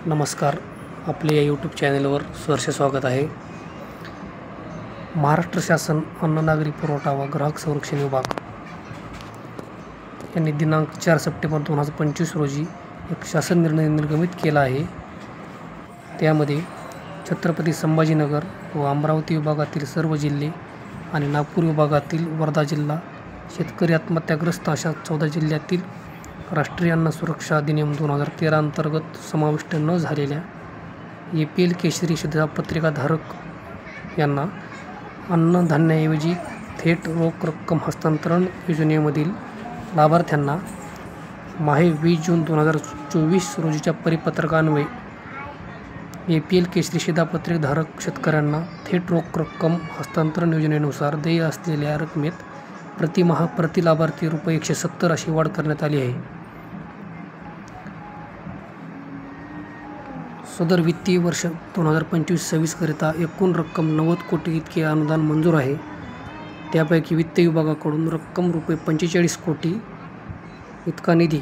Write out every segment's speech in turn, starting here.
नमस्कार. आपले या यूट्यूब चॅनलवर सहर्ष स्वागत आहे. महाराष्ट्र शासन अन्न नागरी पुरवठा व ग्राहक संरक्षण विभाग यांनी दिनांक 4 सप्टेंबर 2025 रोजी एक शासन निर्णय निर्गमित केला आहे. त्यामध्ये छत्रपती संभाजीनगर व अमरावती विभागातील सर्व जिल्हे आणि नागपूर विभागातील वर्धा जिल्हा शेतकरी आत्महत्याग्रस्त अशा 14 जिल्ह्यातील राष्ट्रीय अन्न सुरक्षा अधिनियम 2013 अंतर्गत समाविष्ट न झालेल्या APL केशरी शिधापत्रिकाधारक यांना अन्नधान्याऐवजी थेट रोख रक्कम हस्तांतरण योजनेमधील लाभार्थ्यांना माहे 20 जून 2024 रोजीच्या परिपत्रकान्वये APL केशरी शिधापत्रिकाधारक शेतकऱ्यांना थेट रोख रक्कम हस्तांतरण योजनेनुसार देय असलेल्या रकमेत प्रतिमाह प्रति लाभार्थी रुपये 170 अशी वाढ करण्यात आली आहे. सदर वित्तीय वर्ष 2025-26 करिता एकूण रक्कम 90 कोटी इतके अनुदान मंजूर आहे. त्यापैकी वित्त विभागाकडून रक्कम रुपये 45 कोटी इतका निधी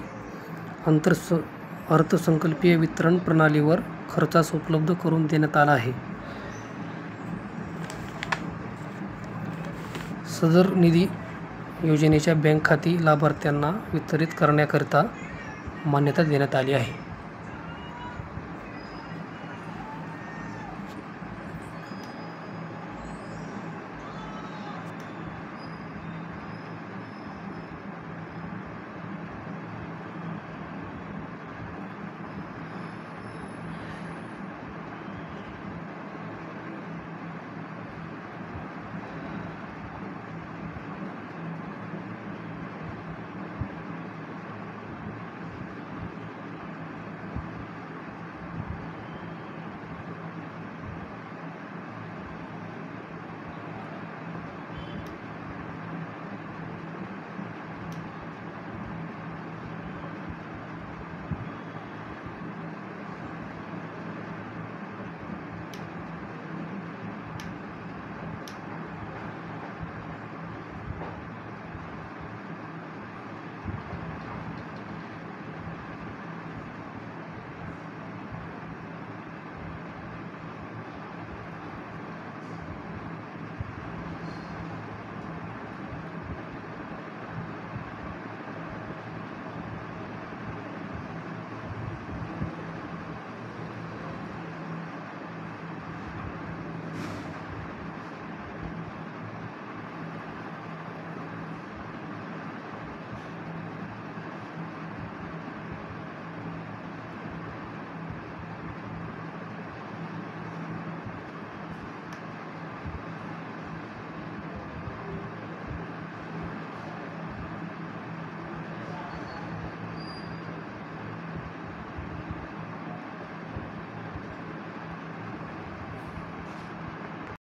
अर्थसंकल्पीय वितरण प्रणालीवर खर्चास उपलब्ध करून देण्यात आला आहे. सदर निधी योजनेच्या बँक खाती लाभार्थ्यांना वितरित करण्याकरिता मान्यता देण्यात आली आहे.